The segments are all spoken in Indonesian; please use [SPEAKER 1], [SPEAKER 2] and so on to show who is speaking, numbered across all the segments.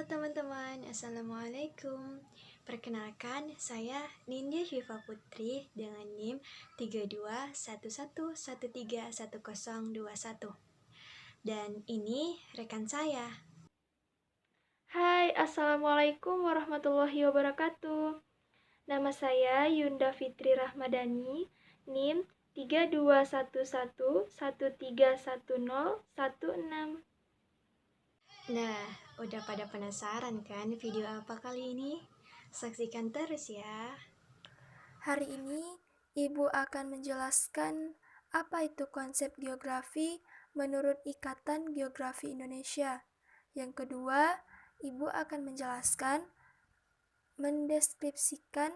[SPEAKER 1] Halo teman-teman, Assalamualaikum. Perkenalkan, saya Nindya Syifa Putri dengan NIM 3211131021. Dan ini rekan saya.
[SPEAKER 2] Hai, Assalamualaikum warahmatullahi wabarakatuh. Nama saya Yunda Fitri Rahmadani, NIM 3211131016.
[SPEAKER 1] Nah, udah pada penasaran kan video apa kali ini? Saksikan terus ya.
[SPEAKER 2] Hari ini, Ibu akan menjelaskan apa itu konsep geografi menurut Ikatan Geografi Indonesia. Yang kedua, Ibu akan mendeskripsikan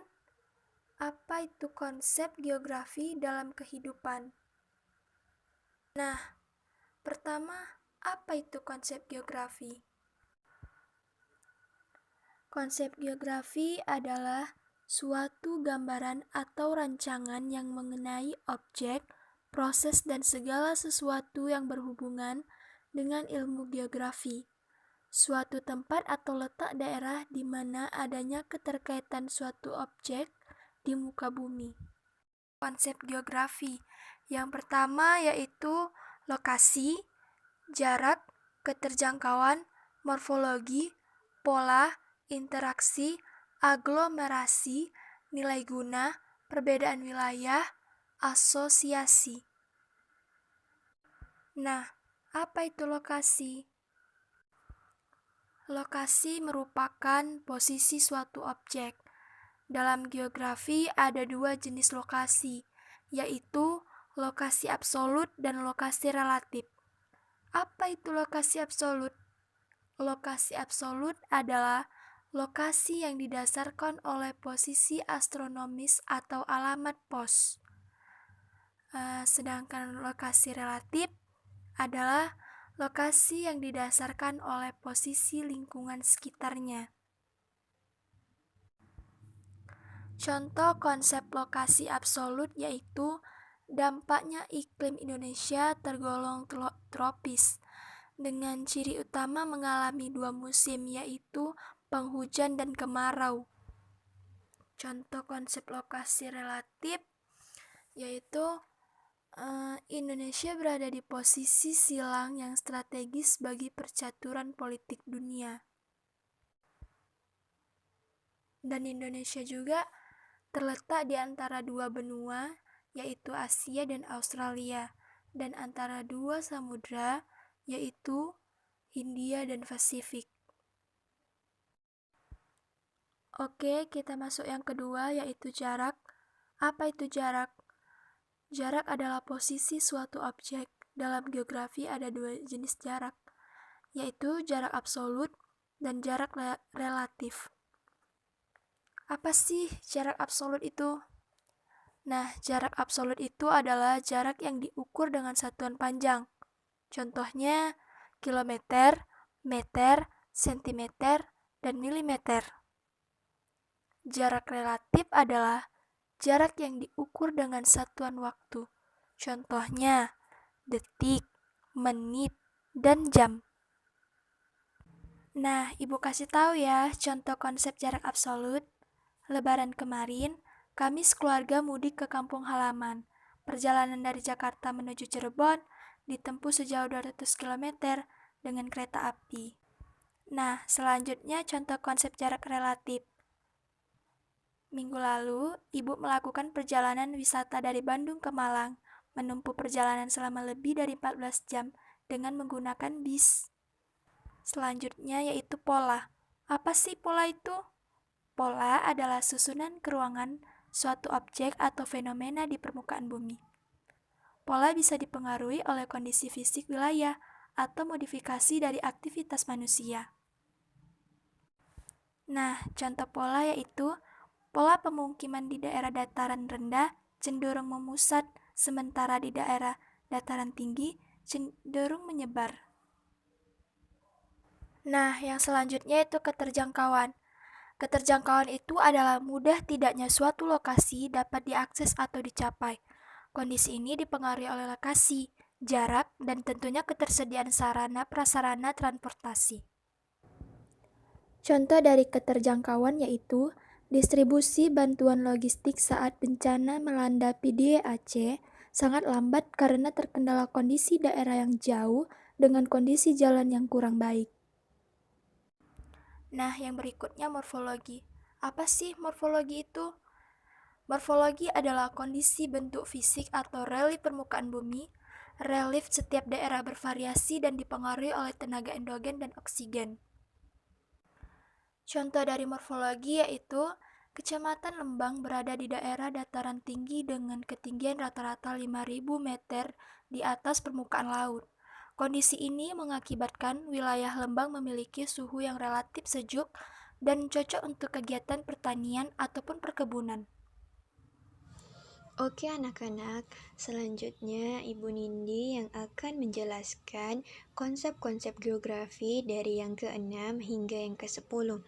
[SPEAKER 2] apa itu konsep geografi dalam kehidupan. Nah, pertama, apa itu konsep geografi? Konsep geografi adalah suatu gambaran atau rancangan yang mengenai objek, proses, dan segala sesuatu yang berhubungan dengan ilmu geografi. Suatu tempat atau letak daerah di mana adanya keterkaitan suatu objek di muka bumi. Konsep geografi yang pertama yaitu lokasi, jarak, keterjangkauan, morfologi, pola, interaksi, aglomerasi, nilai guna, perbedaan wilayah, asosiasi. Nah, apa itu lokasi? Lokasi merupakan posisi suatu objek. Dalam geografi ada dua jenis lokasi, yaitu lokasi absolut dan lokasi relatif. Apa itu lokasi absolut? Lokasi absolut adalah lokasi yang didasarkan oleh posisi astronomis atau alamat pos. Sedangkan lokasi relatif adalah lokasi yang didasarkan oleh posisi lingkungan sekitarnya. Contoh konsep lokasi absolut yaitu dampaknya iklim Indonesia tergolong tropis dengan ciri utama mengalami dua musim yaitu penghujan dan kemarau. Contoh konsep lokasi relatif yaitu Indonesia berada di posisi silang yang strategis bagi percaturan politik dunia. Dan Indonesia juga terletak di antara dua benua, yaitu Asia dan Australia, dan antara dua samudra, yaitu Hindia dan Pasifik. Oke, kita masuk yang kedua, yaitu jarak. Apa itu jarak? Jarak adalah posisi suatu objek. Dalam geografi ada dua jenis jarak, yaitu jarak absolut dan jarak relatif. Apa sih jarak absolut itu? Nah, jarak absolut itu adalah jarak yang diukur dengan satuan panjang. Contohnya kilometer, meter, sentimeter, dan milimeter. Jarak relatif adalah jarak yang diukur dengan satuan waktu. Contohnya detik, menit, dan jam. Nah, Ibu kasih tahu ya contoh konsep jarak absolut. Lebaran kemarin, kami sekeluarga mudik ke kampung halaman. Perjalanan dari Jakarta menuju Cirebon ditempuh sejauh 200 km dengan kereta api. Nah, selanjutnya contoh konsep jarak relatif. Minggu lalu, Ibu melakukan perjalanan wisata dari Bandung ke Malang, menempuh perjalanan selama lebih dari 14 jam dengan menggunakan bis. Selanjutnya yaitu pola. Apa sih pola itu? Pola adalah susunan keruangan suatu objek atau fenomena di permukaan bumi. Pola bisa dipengaruhi oleh kondisi fisik wilayah atau modifikasi dari aktivitas manusia. Nah, contoh pola yaitu pola pemukiman di daerah dataran rendah cenderung memusat, sementara di daerah dataran tinggi cenderung menyebar. Nah, yang selanjutnya itu keterjangkauan. Keterjangkauan itu adalah mudah tidaknya suatu lokasi dapat diakses atau dicapai. Kondisi ini dipengaruhi oleh lokasi, jarak, dan tentunya ketersediaan sarana prasarana transportasi. Contoh dari keterjangkauan yaitu distribusi bantuan logistik saat bencana melanda PDAC sangat lambat karena terkendala kondisi daerah yang jauh dengan kondisi jalan yang kurang baik. Nah, yang berikutnya morfologi. Apa sih morfologi itu? Morfologi adalah kondisi bentuk fisik atau relief permukaan bumi. Relief setiap daerah bervariasi dan dipengaruhi oleh tenaga endogen dan oksigen. Contoh dari morfologi yaitu Kecamatan Lembang berada di daerah dataran tinggi dengan ketinggian rata-rata 5.000 meter di atas permukaan laut. Kondisi ini mengakibatkan wilayah Lembang memiliki suhu yang relatif sejuk dan cocok untuk kegiatan pertanian ataupun perkebunan.
[SPEAKER 1] Oke anak-anak, selanjutnya Ibu Nindi yang akan menjelaskan konsep-konsep geografi dari yang ke-6 hingga yang ke-10.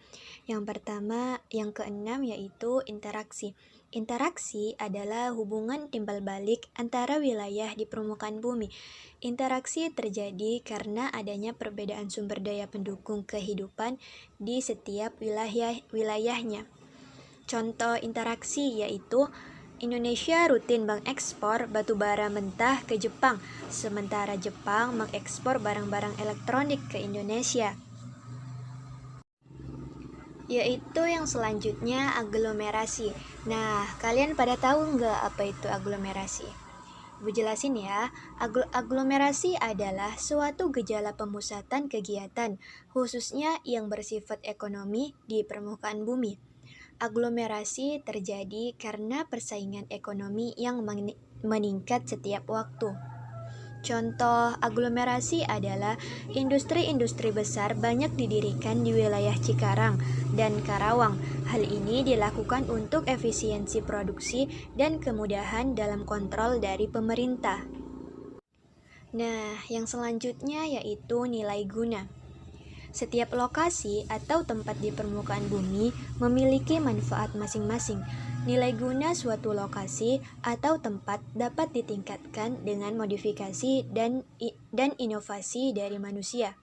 [SPEAKER 1] Yang pertama, yang ke-6 yaitu interaksi. Interaksi adalah hubungan timbal balik antara wilayah di permukaan bumi. Interaksi terjadi karena adanya perbedaan sumber daya pendukung kehidupan di setiap wilayahnya. Contoh interaksi yaitu Indonesia rutin mengekspor batu bara mentah ke Jepang, sementara Jepang mengekspor barang-barang elektronik ke Indonesia. Yaitu yang selanjutnya aglomerasi. Nah, kalian pada tahu nggak apa itu aglomerasi? Ibu jelasin ya, aglomerasi adalah suatu gejala pemusatan kegiatan, khususnya yang bersifat ekonomi di permukaan bumi. Aglomerasi terjadi karena persaingan ekonomi yang meningkat setiap waktu. Contoh aglomerasi adalah industri-industri besar banyak didirikan di wilayah Cikarang dan Karawang. Hal ini dilakukan untuk efisiensi produksi dan kemudahan dalam kontrol dari pemerintah. Nah, yang selanjutnya yaitu nilai guna. Setiap lokasi atau tempat di permukaan bumi memiliki manfaat masing-masing. Nilai guna suatu lokasi atau tempat dapat ditingkatkan dengan modifikasi dan inovasi dari manusia.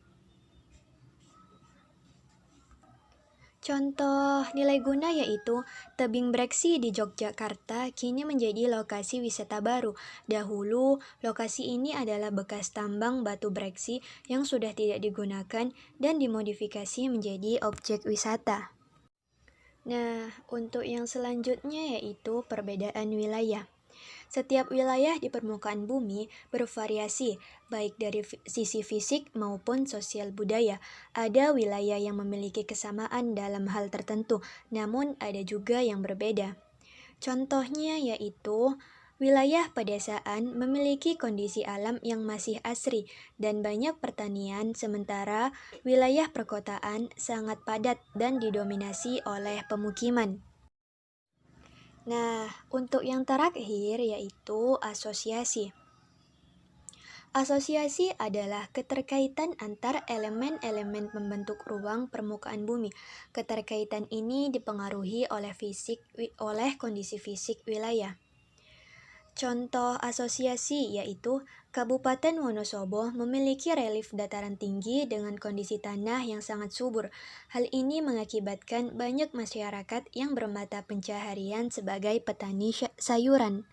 [SPEAKER 1] Contoh nilai guna yaitu tebing Breksi di Yogyakarta kini menjadi lokasi wisata baru. Dahulu, lokasi ini adalah bekas tambang batu Breksi yang sudah tidak digunakan dan dimodifikasi menjadi objek wisata. Nah, untuk yang selanjutnya yaitu perbedaan wilayah. Setiap wilayah di permukaan bumi bervariasi, baik dari sisi fisik maupun sosial budaya. Ada wilayah yang memiliki kesamaan dalam hal tertentu, namun ada juga yang berbeda. Contohnya yaitu wilayah pedesaan memiliki kondisi alam yang masih asri dan banyak pertanian, sementara wilayah perkotaan sangat padat dan didominasi oleh pemukiman. Nah, untuk yang terakhir yaitu asosiasi. Asosiasi adalah keterkaitan antar elemen-elemen pembentuk ruang permukaan bumi. Keterkaitan ini dipengaruhi oleh kondisi fisik wilayah. Contoh asosiasi yaitu Kabupaten Wonosobo memiliki relief dataran tinggi dengan kondisi tanah yang sangat subur. Hal ini mengakibatkan banyak masyarakat yang bermata pencaharian sebagai petani sayuran.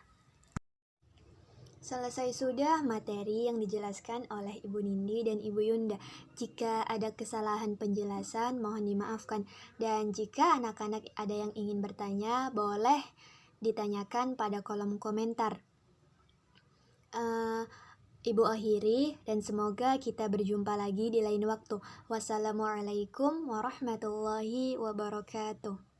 [SPEAKER 1] Selesai sudah materi yang dijelaskan oleh Ibu Nindi dan Ibu Yunda. Jika ada kesalahan penjelasan, mohon dimaafkan. Dan jika anak-anak ada yang ingin bertanya, boleh ditanyakan pada kolom komentar. Ibu akhiri dan semoga kita berjumpa lagi di lain waktu. Wassalamualaikum warahmatullahi wabarakatuh.